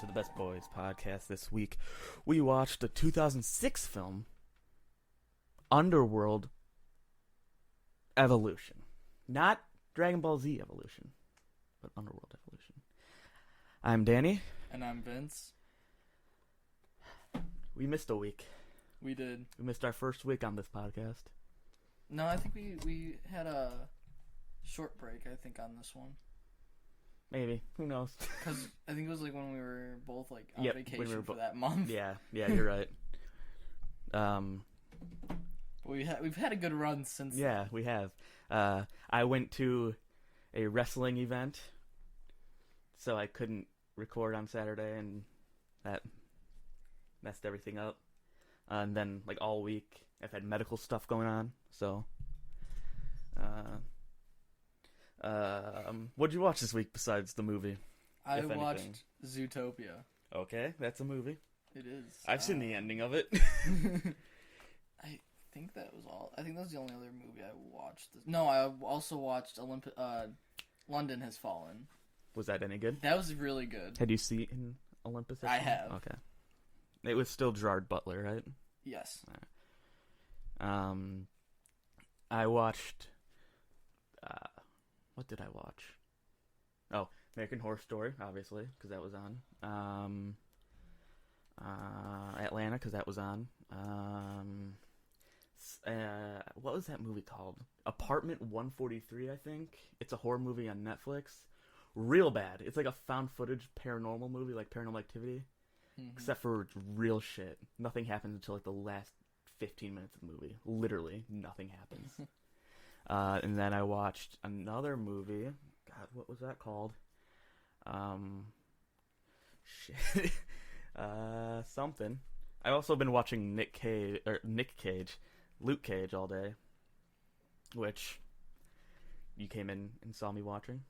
to the Best Boys podcast. This week, we watched the 2006 film Underworld Evolution. Not Dragon Ball Z Evolution, but Underworld Evolution. I'm Danny. And I'm Vince. We missed a week. We did. We missed our first week on this podcast. No, I think we had a short break, I think, on this one. Maybe. Who knows? Because I think it was like when we were both like on Yep, vacation for that month. Yeah, you're right. We've had a good run since. Yeah, we have. I went to a wrestling event, so I couldn't record on Saturday, and that messed everything up. And then, like, all week, I've had medical stuff going on, so... what'd you watch this week besides the movie? I watched Zootopia. Okay, that's a movie. It is. I've seen the ending of it. I think that was all. I think that was the only other movie I watched. No, I also watched London Has Fallen. Was that any good? That was really good. Had you seen Olympus? I have. Okay. It was still Gerard Butler, right? Yes. I watched... what did I watch? Oh, American Horror Story, obviously, because that was on. Atlanta, because that was on. What was that movie called? Apartment 143, I think. It's a horror movie on Netflix. Real bad. It's like a found footage paranormal movie, like Paranormal Activity. Mm-hmm. Except for it's real shit. Nothing happens until like the last 15 minutes of the movie. Literally, nothing happens. And then I watched another movie. God, what was that called? Shit. Something. I've also been watching Luke Cage all day, which you came in and saw me watching.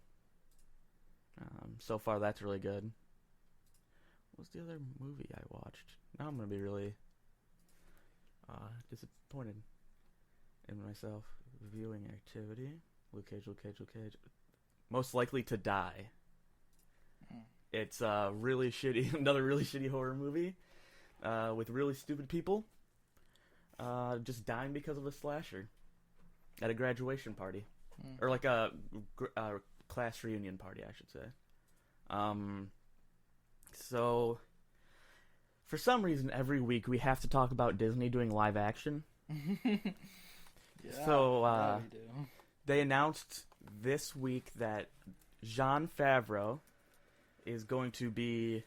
So far, that's really good. What was the other movie I watched? Now I'm gonna be really disappointed in myself. Viewing activity. Luke Cage. Most Likely to Die. It's another really shitty horror movie with really stupid people just dying because of a slasher at a graduation party. Or like a class reunion party, I should say. So, for some reason, every week we have to talk about Disney doing live action. Yeah, so, they announced this week that Jon Favreau is going to be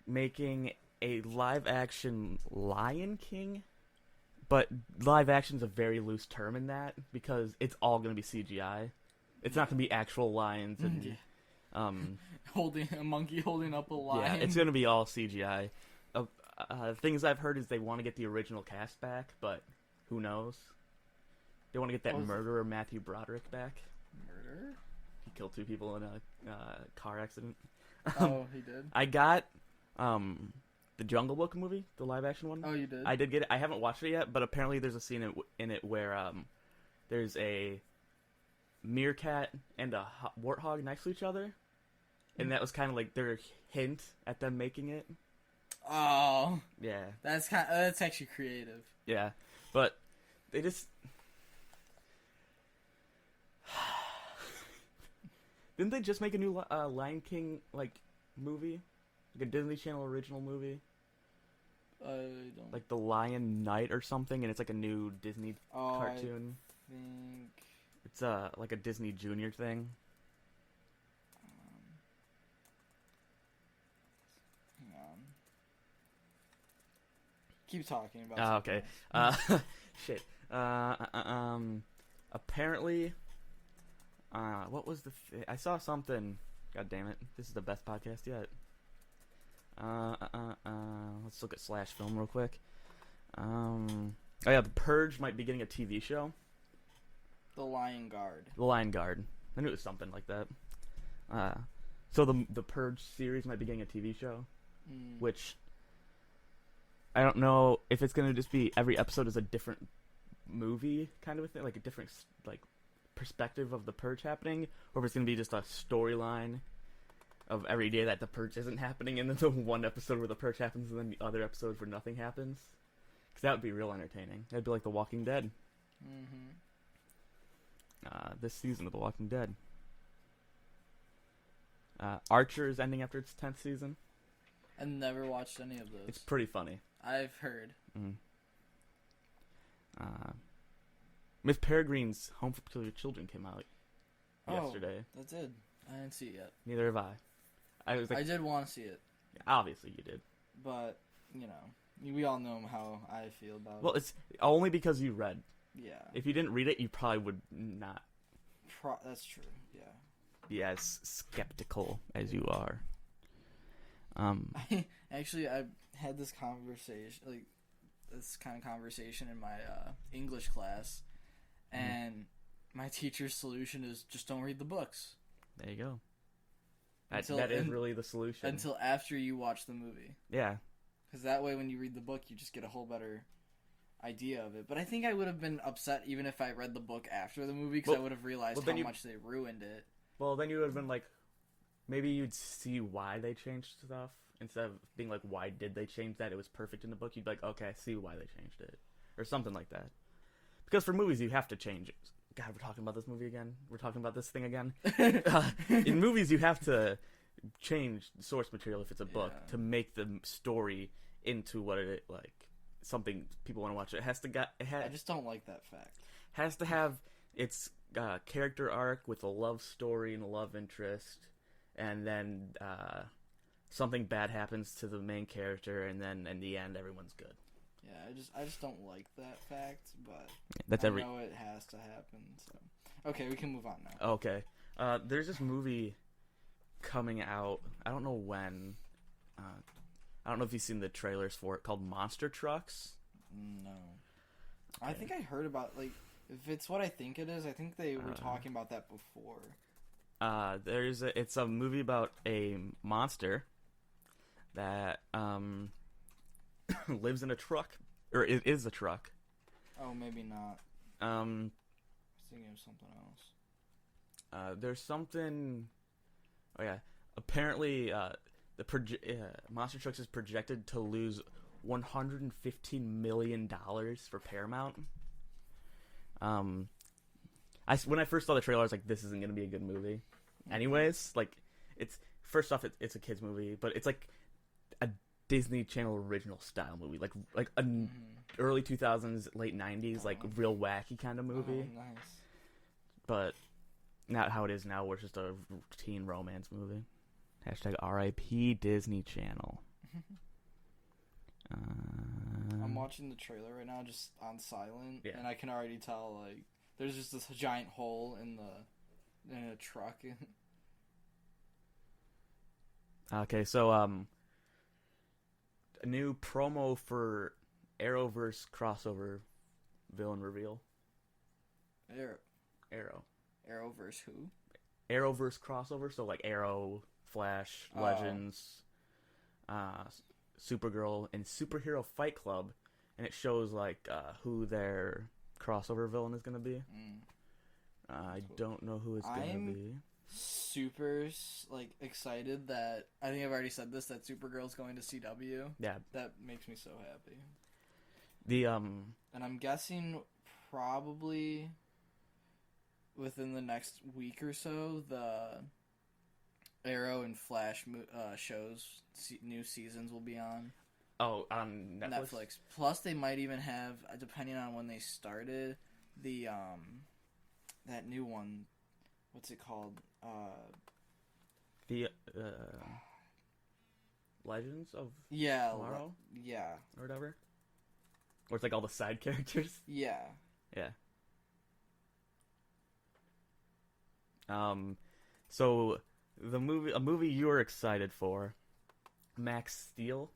making a live-action Lion King, but live-action's a very loose term in that, because it's all going to be CGI. It's not going to be actual lions and... holding a monkey holding up a lion. Yeah, it's going to be all CGI. Things I've heard is they want to get the original cast back, but who knows? They want to get that murderer Matthew Broderick back. Murder? He killed 2 people in a car accident. Oh, he did? I got the Jungle Book movie, the live-action one. Oh, you did? I did get it. I haven't watched it yet, but apparently there's a scene in it where there's a meerkat and a warthog next to each other. And that was kind of like their hint at them making it. Oh. Yeah. That's actually creative. Yeah. But they just... Didn't they just make a new Lion King movie, like a Disney Channel original movie? I don't. Like The Lion Knight or something, and it's like a new Disney cartoon. I think it's like a Disney Junior thing. Hang on. Keep talking about. Okay. Shit. Apparently. What was I saw something. God damn it! This is the best podcast yet. Let's look at Slash Film real quick. Oh yeah, The Purge might be getting a TV show. The Lion Guard. The Lion Guard. I knew it was something like that. So the Purge series might be getting a TV show, which I don't know if it's gonna just be every episode is a different movie kind of a thing, like a different perspective of the Purge happening, or if it's going to be just a storyline of every day that the purge isn't happening, and then the one episode where the purge happens, and then the other episodes where nothing happens. Because that would be real entertaining. That'd be like The Walking Dead. Mm-hmm. This season of The Walking Dead. Archer is ending after its 10th season. I never watched any of those. It's pretty funny. I've heard. Mm-hmm. Miss Peregrine's Home for Peculiar Children came out yesterday. That did. I didn't see it yet. Neither have I. I did want to see it. Obviously you did. But, we all know how I feel about it. Well, it's only because you read. Yeah. If you didn't read it, you probably would not that's true, yeah. be as skeptical as you are. Actually, I had this conversation, this kind of conversation in my English class, and my teacher's solution is just don't read the books. There you go. That is really the solution. Until after you watch the movie. Yeah. Because that way, when you read the book, you just get a whole better idea of it. But I think I would have been upset even if I read the book after the movie, because I would have realized how much they ruined it. Well, then you would have been like, maybe you'd see why they changed stuff. Instead of being like, why did they change that? It was perfect in the book. You'd be like, okay, I see why they changed it. Or something like that. Because for movies, you have to change it. God, we're talking about this movie again? We're talking about this thing again? In movies, you have to change source material if it's a book to make the story into what it like something people want to watch. It has to I just don't like that fact. Has to have its character arc with a love story and a love interest, and then something bad happens to the main character, and then in the end everyone's good. Yeah, I just don't like that fact, but I know it has to happen. So okay, we can move on now. Okay, there's this movie coming out. I don't know when. I don't know if you've seen the trailers for it, called Monster Trucks. No. Okay. I think I heard about, if it's what I think it is, I think they were talking about that before. It's a movie about a monster that lives in a truck, or it is a truck. Oh, maybe not. I was thinking of something else. There's something. Oh yeah, apparently Monster Trucks is projected to lose $115 million for Paramount. When I first saw the trailer, I was like, "This isn't going to be a good movie." Anyways, it's first off, it's a kids movie, but it's like a Disney Channel original style movie, like an early 2000s, late 90s, real wacky kind of movie. Oh, nice. But not how it is now, where it's just a teen romance movie. Hashtag RIP Disney Channel. I'm watching the trailer right now, just on silent, and I can already tell there's just this giant hole in a truck. Okay, so a new promo for Arrowverse crossover villain reveal. Arrow. Arrowverse who? Arrowverse crossover, so Arrow, Flash, Legends, Supergirl, and Superhero Fight Club, and it shows who their crossover villain is gonna be. I don't know who it's gonna be. Super excited that I think I've already said this, that Supergirl's going to CW. Yeah, that makes me so happy. And I'm guessing probably within the next week or so, the Arrow and Flash shows new seasons will be on. Oh, on Netflix? Plus, they might even have, depending on when they started, the that new one. What's it called? The Legends of Tomorrow? Yeah. Or whatever? Where it's all the side characters? Yeah. Yeah. So a movie you were excited for, Max Steel.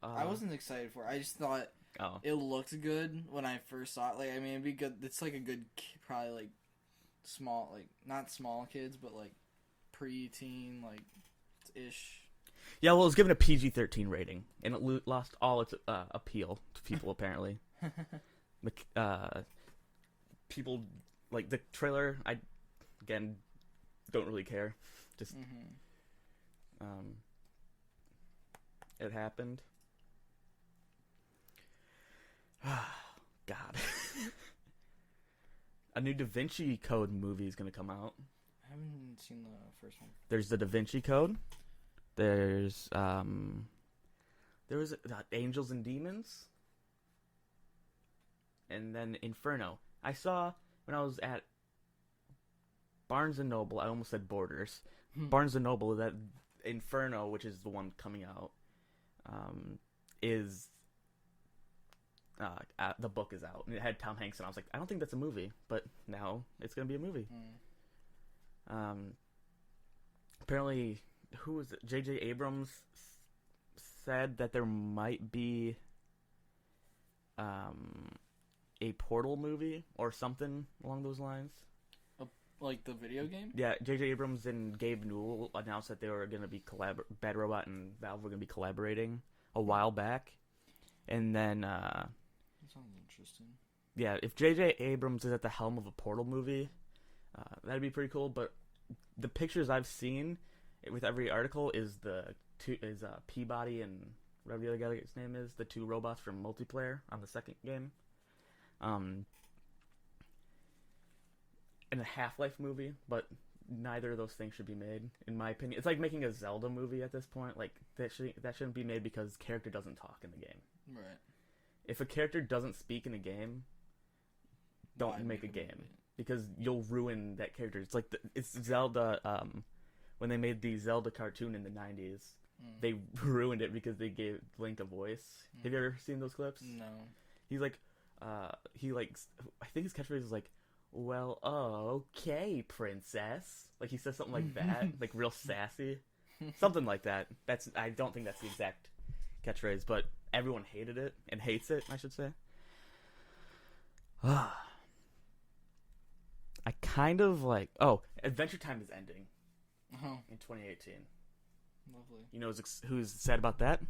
I wasn't excited for it. I just thought it looked good when I first saw it. It'd be good. It's a good, probably small, not small kids, but pre-teen, ish. Yeah, well, it was given a PG-13 rating, and it lost all its appeal to people, apparently. People, the trailer, I, again, don't really care. Just, it happened. God. A new Da Vinci Code movie is going to come out. I haven't seen the first one. There's the Da Vinci Code. There's, there was Angels and Demons. And then Inferno. I saw when I was at Barnes & Noble, I almost said Borders. Barnes & Noble, that Inferno, which is the one coming out, is... the book is out, and it had Tom Hanks, and I was like, I don't think that's a movie, but now it's gonna be a movie. Apparently, who was it? J.J. Abrams said that there might be a Portal movie or something along those lines. Like the video game? Yeah, J.J. Abrams and Gabe Newell announced that they were gonna be Bad Robot and Valve were gonna be collaborating a while back, and then that sounds interesting. Yeah, if J.J. Abrams is at the helm of a Portal movie, that'd be pretty cool. But the pictures I've seen with every article is Peabody and whatever the other guy's name is, the two robots from multiplayer on the second game. In a Half-Life movie, but neither of those things should be made, in my opinion. It's like making a Zelda movie at this point. Like that shouldn't be made because the character doesn't talk in the game. Right. If a character doesn't speak in a game, don't make a game because you'll ruin that character. It's like it's Zelda. When they made the Zelda cartoon in the 90s, they ruined it because they gave Link a voice. Have you ever seen those clips? No. He's like, I think his catchphrase is like, "Well, okay, princess." Like he says something like that, like real sassy, something like that. I don't think that's the exact catchphrase, but everyone hated it and hates it, I should say. I kind of like... Oh, Adventure Time is ending in 2018. Lovely. You know who's sad about that?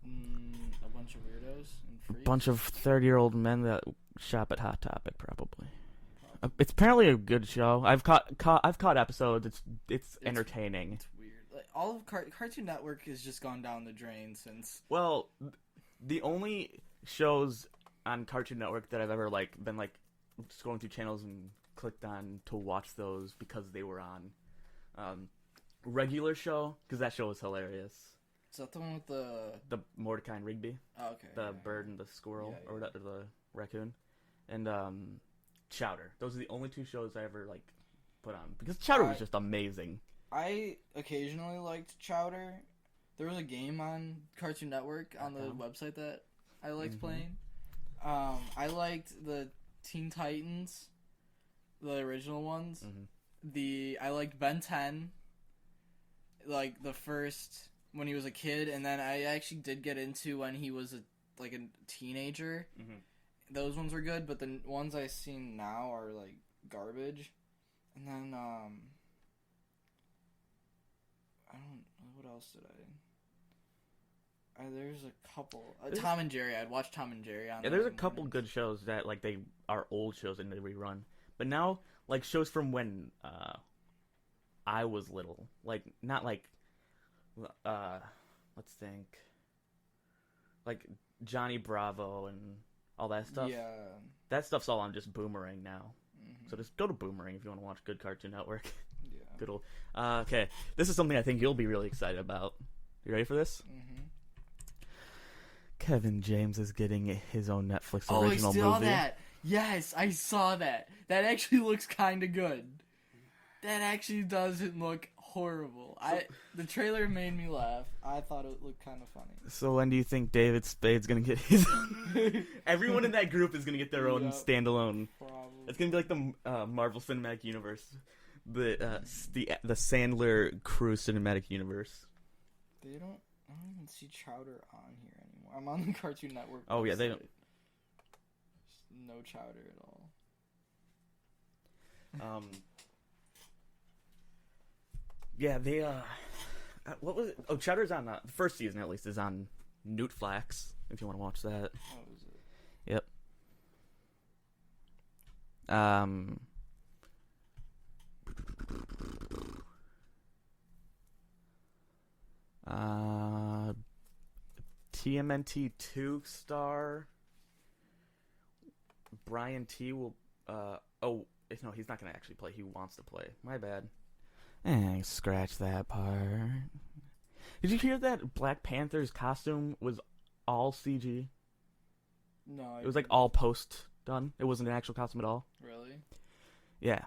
A bunch of weirdos and freaks. A bunch of 30-year-old men that shop at Hot Topic, probably. It's apparently a good show. I've caught episodes. It's entertaining. It's weird. Like, all of Cartoon Network has just gone down the drain since... Well, the only shows on Cartoon Network that I've ever been scrolling through channels and clicked on to watch those because they were on Regular Show, because that show was hilarious. Is that the one with the Mordecai and Rigby? Oh, okay. The bird and the squirrel, or the raccoon, and Chowder. Those are the only two shows I ever put on because Chowder was just amazing. I occasionally liked Chowder. There was a game on Cartoon Network on the website that I liked playing. I liked the Teen Titans, the original ones. I liked Ben 10, like the first when he was a kid, and then I actually did get into when he was a teenager. Those ones were good, but the ones I've seen now are garbage. And then I don't know, what else did there's a couple. Tom and Jerry. I'd watch Tom and Jerry on. Yeah, there's a couple good shows that they are old shows and they rerun. But now shows from when I was little, not let's think, Johnny Bravo and all that stuff. Yeah, that stuff's all on just Boomerang now. So just go to Boomerang if you want to watch good Cartoon Network. Yeah. Good old. Okay, this is something I think you'll be really excited about. You ready for this? Kevin James is getting his own Netflix original movie. Oh, I saw that. Yes, I saw that. That actually looks kind of good. That actually doesn't look horrible. The trailer made me laugh. I thought it looked kind of funny. So when do you think David Spade's gonna get his? Everyone in that group is gonna get their own standalone. Probably. It's gonna be like the Marvel Cinematic Universe, the Sandler Crew Cinematic Universe. I don't even see Chowder on here anymore. I'm on the Cartoon Network. Oh yeah, they don't. There's no Chowder at all. Yeah, they what was it? Oh, Chowder's on the first season at least is on Newtflax. If you want to watch that. Oh, is it? Yep. TMNT 2 star Brian T will no, he's not gonna actually play. He wants to play. My bad. Scratch that part. Did you hear that Black Panther's costume was all CG? No, it was like all post done. It wasn't an actual costume at all. Really? Yeah.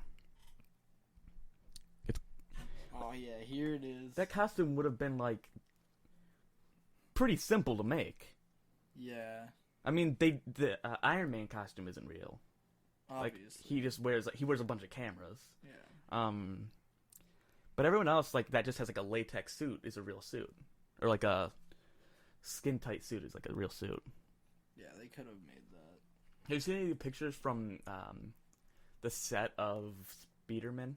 Oh yeah, here it is. That costume would have been like pretty simple to make. Yeah. I mean, the Iron Man costume isn't real. Obviously. Like he just wears a bunch of cameras. Yeah. But everyone else like that just has like a latex suit is a real suit, or like a skin tight suit is like a real suit. Yeah, they could have made that. Have you seen any pictures from the set of Spider-Man?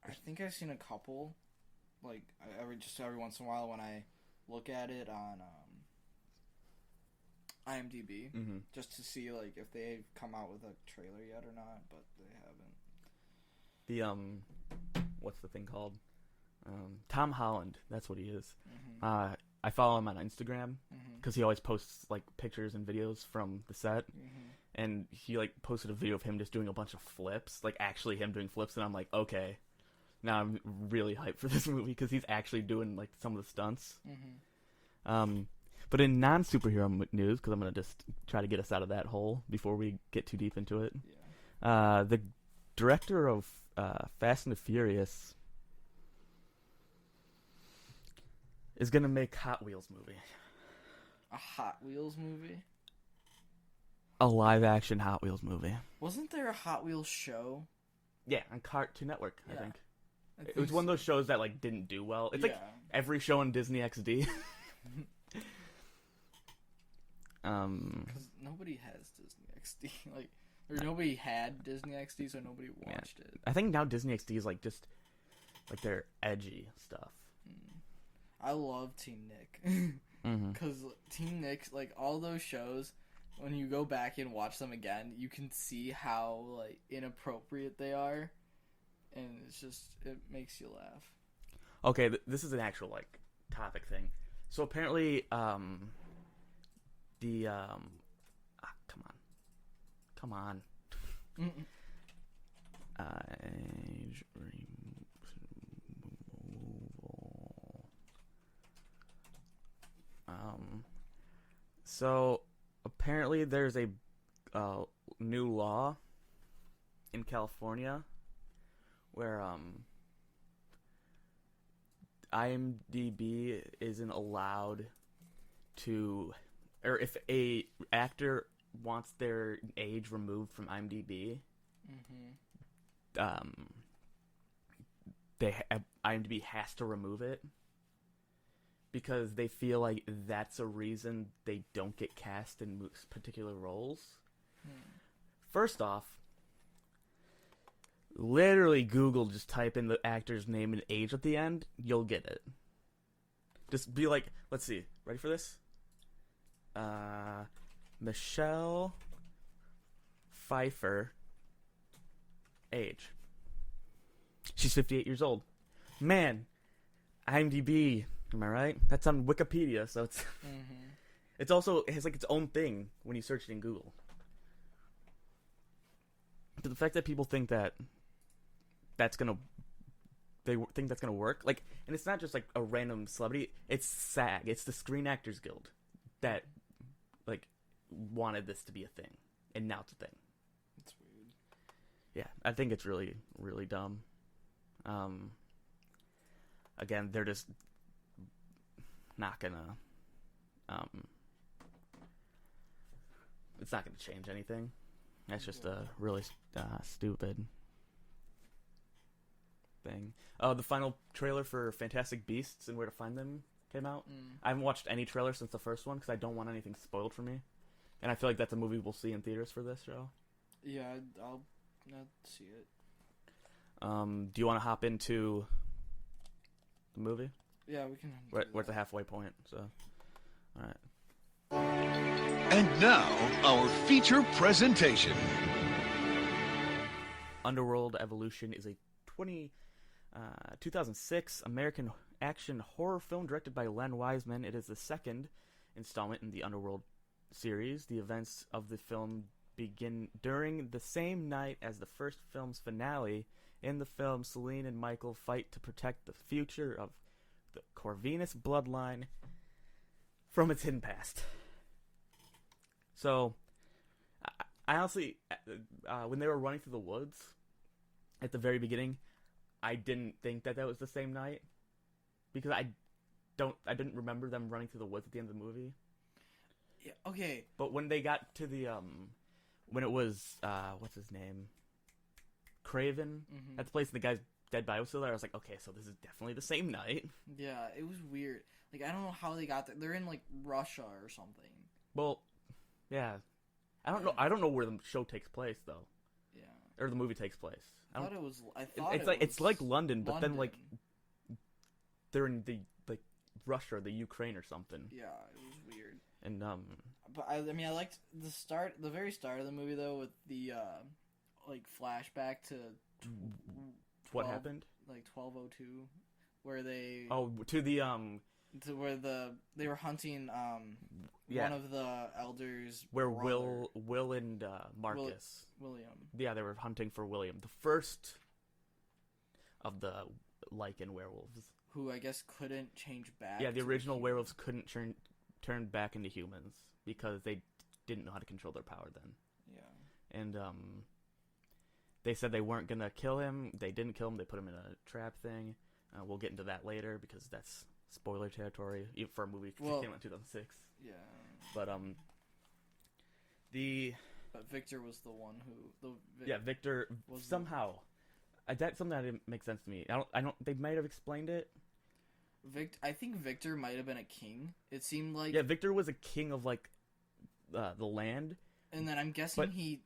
I think I've seen a couple. Like every once in a while when I look at it on IMDb, just to see like if they've come out with a trailer yet or not, but they haven't. What's the thing called? Tom Holland. That's what he is. I follow him on Instagram because he always posts like pictures and videos from the set, and he like posted a video of him just doing a bunch of flips, like actually him doing flips, and I'm like, okay, now I'm really hyped for this movie because he's actually doing like some of the stunts. But in non-superhero news, because I'm gonna just try to get us out of that hole before we get too deep into it. Yeah. The director of Fast and the Furious is gonna make Hot Wheels movie. A Hot Wheels movie? A live-action Hot Wheels movie. Wasn't there a Hot Wheels show? Yeah, on Cartoon Network, I think. It was one of those shows that like didn't do well. It's like every show on Disney XD. Because nobody has Disney XD, or nobody had Disney XD, so nobody watched it. I think now Disney XD is like just like their edgy stuff. I love Teen Nick, because Teen Nick, like all those shows, when you go back and watch them again, you can see how like inappropriate they are, and it makes you laugh. Okay, this is an actual like topic thing. So apparently, come on. Age removal. So apparently there's a new law in California where IMDb isn't allowed to, or if a actor wants their age removed from IMDb, IMDb has to remove it because they feel like that's a reason they don't get cast in particular roles. First off, literally Google, just type in the actor's name and age at the end, you'll get it. Just be like, let's see, ready for this? Michelle Pfeiffer, age. She's 58 years old. Man, IMDb, am I right? That's on Wikipedia, so it's it's also, it has like its own thing when you search it in Google. But the fact that people think that they think that's gonna work, like, and it's not just like a random celebrity, it's SAG, it's the Screen Actors Guild that like wanted this to be a thing, and now it's a thing. It's weird. Yeah, I think it's really, really dumb. Again, they're just not gonna. It's not gonna change anything. That's just a really stupid thing. The final trailer for Fantastic Beasts and Where to Find Them came out. I haven't watched any trailer since the first one because I don't want anything spoiled for me. And I feel like that's a movie we'll see in theaters for this show. Yeah, I'll see it. Do you want to hop into the movie? Yeah, we can. We're at the halfway point, so. All right. And now, our feature presentation. Underworld Evolution is a 2006 American action horror film directed by Len Wiseman. It is the second installment in the Underworld series. The events of the film begin during the same night as the first film's finale. In the film, Celine and Michael fight to protect the future of the Corvinus bloodline from its hidden past. So, I honestly, when they were running through the woods at the very beginning, I didn't think that was the same night, because I didn't remember them running through the woods at the end of the movie. Yeah, okay. But when they got to the when it was what's his name, Craven, at the place the guy's dead body was still there, I was like, okay, so this is definitely the same night. Yeah, it was weird. Like, I don't know how they got there. They're in like Russia or something. Well, yeah, I don't know. I don't know where the show takes place though. Yeah, or the movie takes place. I thought it was. I thought it's like London, but then like they're in the like Russia or the Ukraine or something. Yeah, it was weird. And but I mean, I liked the very start of the movie though, with the like flashback to what happened, like 1202, where they to the to where they were hunting one of the elders, where brother, Will and Marcus William. Yeah, they were hunting for William, the first of the lichen werewolves, who I guess couldn't change back. Yeah, the original werewolves couldn't turn back into humans because they didn't know how to control their power then. Yeah. And they said they weren't gonna kill him. They didn't kill him. They put him in a trap thing. We'll get into that later because that's spoiler territory, even for a movie that came out in 2006. Yeah. But But Victor was the one who Victor was somehow. That's something that didn't make sense to me. I don't. They might have explained it. I think Victor might have been a king. It seemed like Victor was a king of like the land. And then I'm guessing he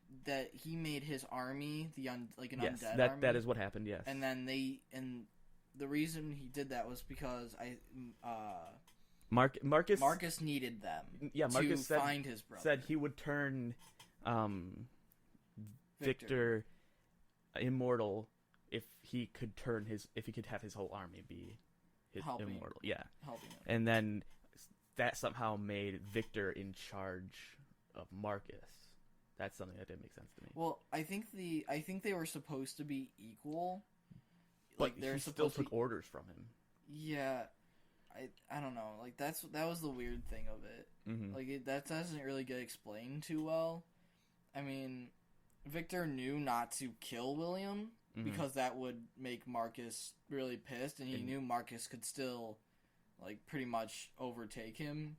made his army an undead army. That is what happened. Yes. And then the reason he did that was because Marcus needed them. Yeah, Marcus to find his brother. Said he would turn Victor immortal if he could have his whole army be immortal. Yeah. Helping him. And then that somehow made Victor in charge of Marcus. That's something that didn't make sense to me. Well, I think they were supposed to be equal. But he still took orders from him. Yeah, I don't know. Like that was the weird thing of it. Mm-hmm. Like that doesn't really get explained too well. I mean, Victor knew not to kill William because that would make Marcus really pissed, and he knew Marcus could still, like, pretty much overtake him.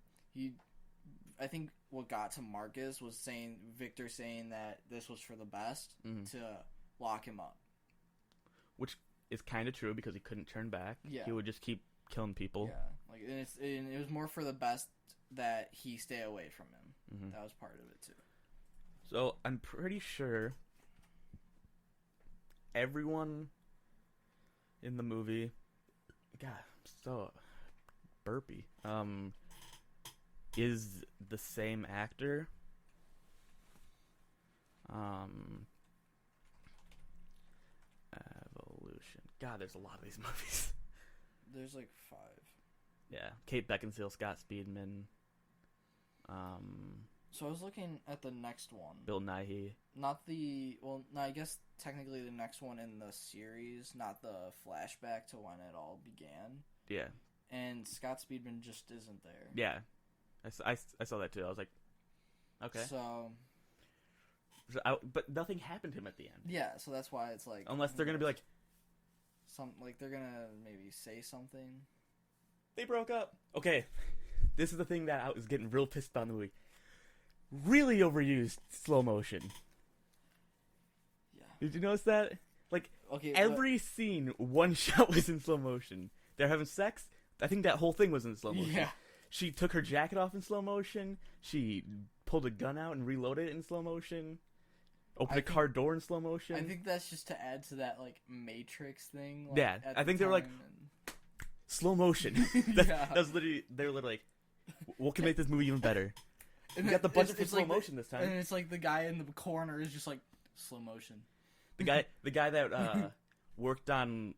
I think what got to Marcus was Victor saying that this was for the best to lock him up. Which is kind of true because he couldn't turn back. Yeah. He would just keep killing people. Yeah. And it was more for the best that he stay away from him. Mm-hmm. That was part of it too. So I'm pretty sure everyone in the movie, God, I'm so burpy, is the same actor. Evolution. God, there's a lot of these movies. There's like 5. Yeah, Kate Beckinsale, Scott Speedman. So I was looking at the next one. Bill Nighy. I guess technically the next one in the series, not the flashback to when it all began. Yeah. And Scott Speedman just isn't there. Yeah. I saw that too. I was like, okay. But nothing happened to him at the end. Yeah, so that's why it's like... Unless they're going to be like... they're going to maybe say something. They broke up. Okay. This is the thing that I was getting real pissed about in the movie. Really overused slow motion. Yeah. Did you notice that? Like, okay, every scene, one shot was in slow motion. They're having sex. I think that whole thing was in slow motion. Yeah. She took her jacket off in slow motion. She pulled a gun out and reloaded it in slow motion. Opened a car door in slow motion. I think that's just to add to that, like, Matrix thing. Like, yeah, I think they were like, slow motion. That was literally, they were literally like, what can make this movie even better? We got the budget for slow motion this time. And it's like the guy in the corner is just like, slow motion. The guy that worked on,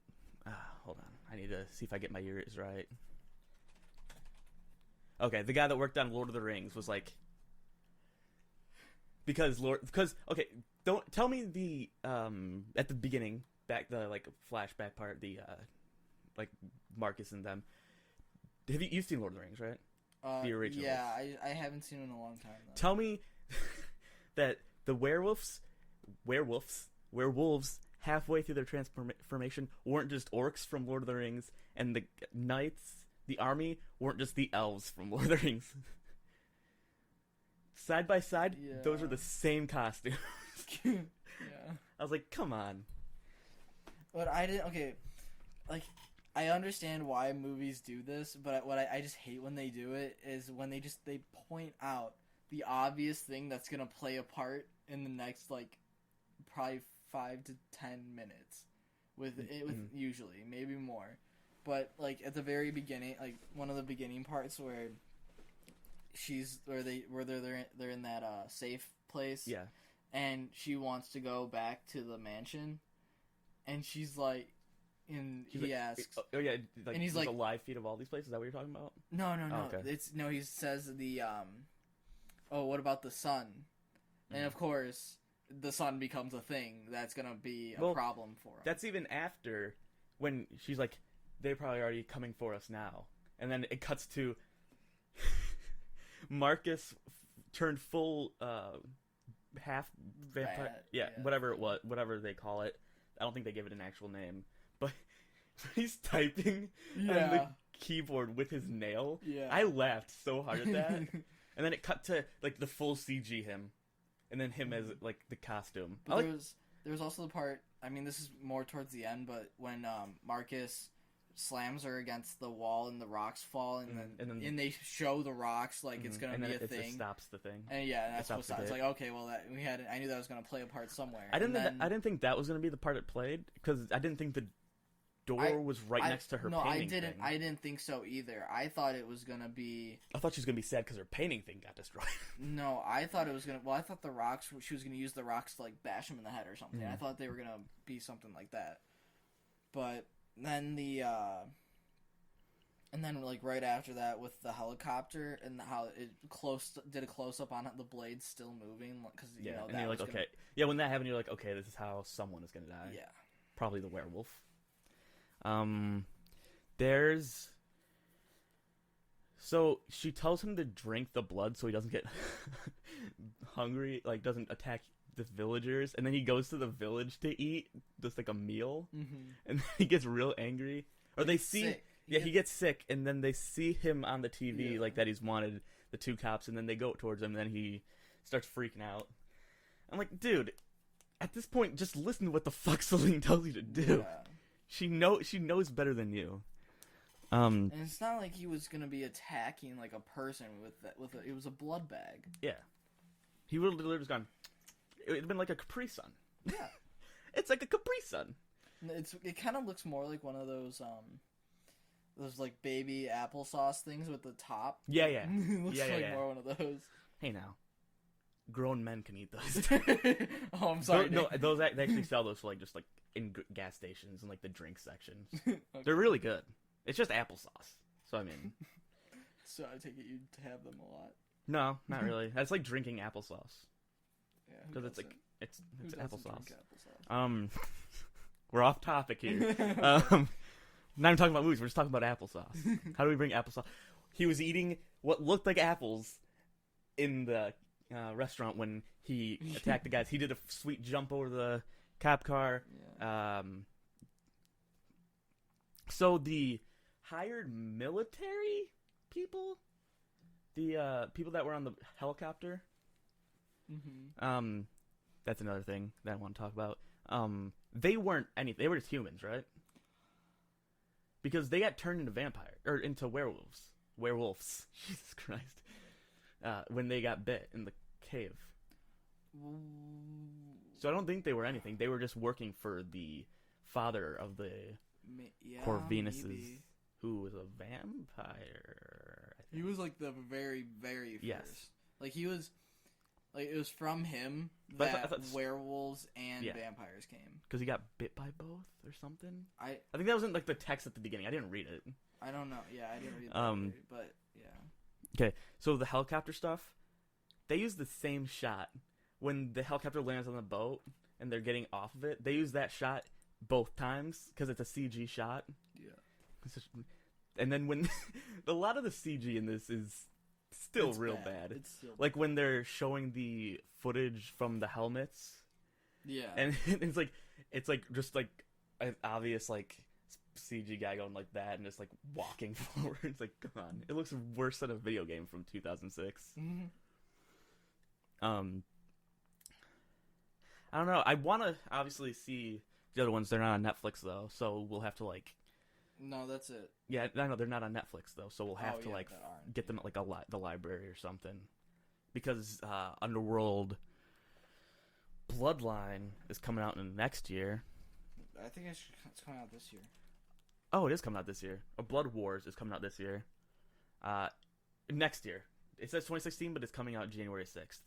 hold on. I need to see if I get my years right. Okay, the guy that worked on Lord of the Rings was like, because okay, don't tell me the at the beginning the like flashback part, the like Marcus and them. Have you've seen Lord of the Rings, right? The original. Yeah, I haven't seen it in a long time though. Tell me that the werewolves halfway through their transformation weren't just orcs from Lord of the Rings, and the knights, the army, weren't just the elves from Lord of the Rings. Side by side, those are the same costumes. Yeah. I was like, come on. But I didn't. Okay, like I understand why movies do this, but what I just hate when they do it is when they point out the obvious thing that's gonna play a part in the next like probably 5 to 10 minutes with usually maybe more, but like at the very beginning, like one of the beginning parts where they're in that safe place, and she wants to go back to the mansion, and she's like, he asks, oh yeah, like, and he's like, a live feed of all these places. Is that what you're talking about? No, Oh, okay. he says what about the sun? And of course, the sun becomes a thing that's gonna be a problem for him. That's even after when she's like, they're probably already coming for us now, and then it cuts to Marcus turned full half vampire. Yeah, whatever they call it. I don't think they give it an actual name, but he's typing on the keyboard with his nail. Yeah. I laughed so hard at that. And then it cut to like the full CG him, and then him as like the costume. But there was also the part. I mean, this is more towards the end, but when Marcus slams her against the wall and the rocks fall, and they show the rocks like it's gonna be a thing. It stops the thing. And that's what stops. It's like, okay, well I knew that was gonna play a part somewhere. I didn't think that was gonna be the part it played, because I didn't think the door was right next to her painting thing. I didn't think so either. I thought it was gonna be. I thought she was gonna be sad because her painting thing got destroyed. No, I thought it was gonna. Well, I thought she was gonna use the rocks to like bash him in the head or something. I thought they were gonna be something like that. But then and then like right after that with the helicopter and how it did a close up on it, the blade still moving, because and you're like, okay, when that happened, you're like, okay, this is how someone is gonna die. Yeah, probably the werewolf. So she tells him to drink the blood so he doesn't get hungry, like doesn't attack the villagers, and then he goes to the village to eat just like a meal, and then he gets real angry, or they see sick. He gets sick, and then they see him on the TV like that he's wanted, the two cops, and then they go towards him, and then he starts freaking out. I'm like, dude, at this point, just listen to what the fuck Celine tells you to do. She knows better than you. And it's not like he was gonna be attacking like a person it was a blood bag. Yeah, he would have literally just gone. It'd been like a Capri Sun. Yeah, it's like a Capri Sun. It kind of looks more like one of those like baby applesauce things with the top. Yeah. It looks like more one of those. Hey now, grown men can eat those. Oh, I'm sorry. Those they actually sell those for like just like in gas stations and like the drink sections. Okay. They're really good. It's just applesauce. So I mean, so I take it you have them a lot. No, not really. That's like drinking applesauce. Yeah, because it's like it's applesauce. We're off topic here. Not even talking about movies. We're just talking about applesauce. How do we bring applesauce? He was eating what looked like apples in the restaurant when he attacked the guys. He did a sweet jump over the cop car. Yeah. So the hired military people, the people that were on the helicopter. That's another thing that I want to talk about. They weren't anything. They were just humans, right? Because they got turned into into werewolves. Jesus Christ. When they got bit in the cave. So I don't think they were anything. They were just working for the father of the Corvinuses, maybe. Who was a vampire. He was like the very, very first. Yes. Like he was Like, it was from him But that werewolves and vampires came. Because he got bit by both or something? I think that was in, like, the text at the beginning. I didn't read it. I don't know. Yeah, I didn't read that either, but, yeah. Okay, so the helicopter stuff, they use the same shot. When the helicopter lands on the boat and they're getting off of it, they use that shot both times because it's a CG shot. Yeah. And then when... a lot of the CG in this is... still it's real bad. It's still like when they're showing the footage from the helmets. Yeah. And it's like just like an obvious like CG guy going like that and just like walking forward. It's like, come on. It looks worse than a video game from 2006. Mm-hmm. I don't know. I want to obviously see the other ones. They're not on Netflix though, so we'll have to like. No, that's it. Yeah, I know they're not on Netflix though, so we'll have to like get them at like the library or something, because Underworld Bloodline is coming out in next year. I think it's coming out this year. Oh, it is coming out this year. Blood Wars is coming out this year. Next year. It says 2016, but it's coming out January 6th.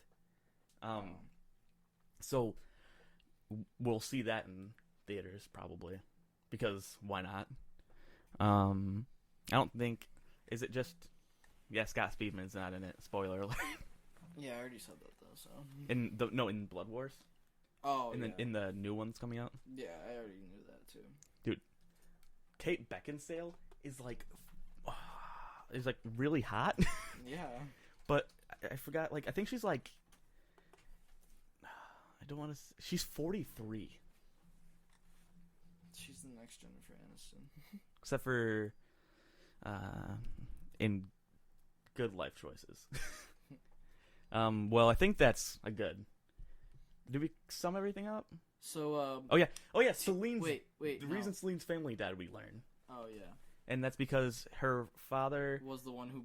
So we'll see that in theaters probably, because why not? I don't think... Is it just... Yeah, Scott Speedman's not in it. Spoiler alert. Yeah, I already said that, though, so... In Blood Wars? Oh, in the new ones coming out? Yeah, I already knew that, too. Dude, Kate Beckinsale is, like... is, like, really hot. Yeah. But I forgot, like, I think she's, like... I don't want to... She's 43. She's the next Jennifer Aniston. Except for in Good Life Choices. Well, I think that's a good. Did we sum everything up? So, Oh yeah, Celine's... Wait, The reason Celine's family died, we learn. Oh, yeah. And that's because her father... was the one who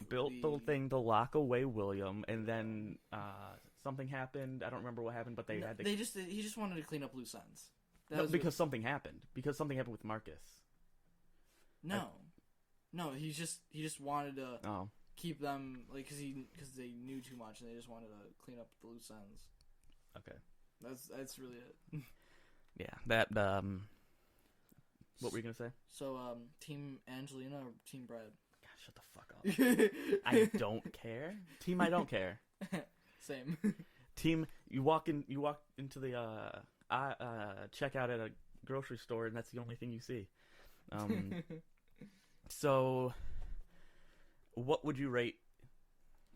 built the thing to lock away William, and then something happened. I don't remember what happened, but they had to... He just wanted to clean up loose ends. Because something happened. Because something happened with Marcus. No, he just wanted to Oh. keep them, like, because they knew too much, and they just wanted to clean up the loose ends. Okay. That's really it. Yeah, that what were you gonna say? So, Team Angelina or Team Brad? God, shut the fuck up. I don't care. Team, I don't care. Same. Team, you walk into the checkout at a grocery store, and that's the only thing you see. So, what would you rate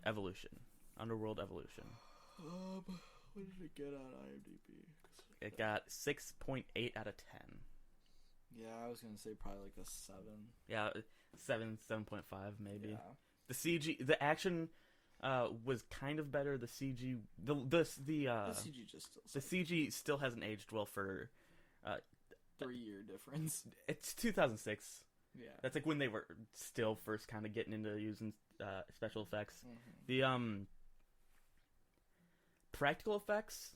Evolution? Underworld Evolution. What did it get on IMDb? It got 6.8 out of 10. Yeah, I was gonna say probably like a 7. Yeah, 7.5 maybe. Yeah. The CG, the action, was kind of better. The CG, the CG just still. The CG still hasn't aged well for. 3-year difference. It's 2006. Yeah. That's like when they were still first kind of getting into using special effects. Mm-hmm. The practical effects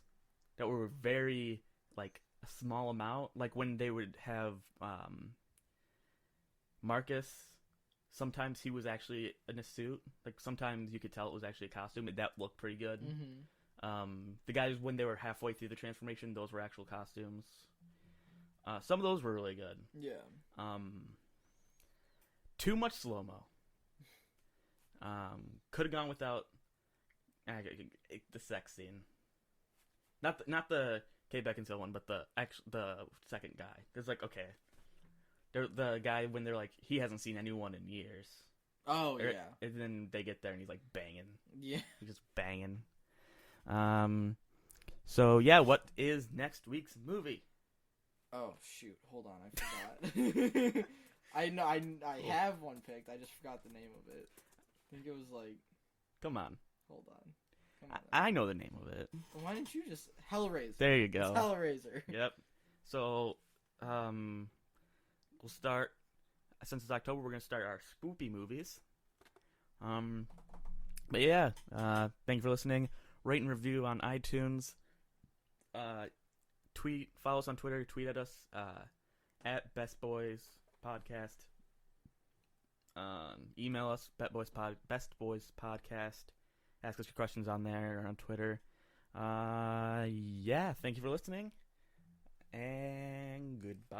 that were very like a small amount, like when they would have Marcus, sometimes he was actually in a suit. Like sometimes you could tell it was actually a costume. That looked pretty good. Mm-hmm. The guys, when they were halfway through the transformation, those were actual costumes. Some of those were really good. Yeah. Too much slow-mo. Could have gone without the sex scene. Not the Kate Beckinsale one, but the second guy. It's like, okay, the guy when they're like, he hasn't seen anyone in years. Oh yeah. And then they get there and he's like banging. Yeah. He's just banging. So yeah, what is next week's movie? Oh shoot! Hold on, I forgot. I know I have one picked. I just forgot the name of it. I think it was like. Come on. Hold on. I know the name of it. Well, why didn't you just Hellraiser? There you go. It's Hellraiser. Yep. So, we'll start. Since it's October, we're gonna start our spoopy movies. But yeah, thank you for listening. Rate and review on iTunes. Follow us on Twitter. Tweet at us at Best Boys Podcast. Email us bestboyspodcast Ask us your questions on there or on Twitter. Yeah, thank you for listening, and goodbye.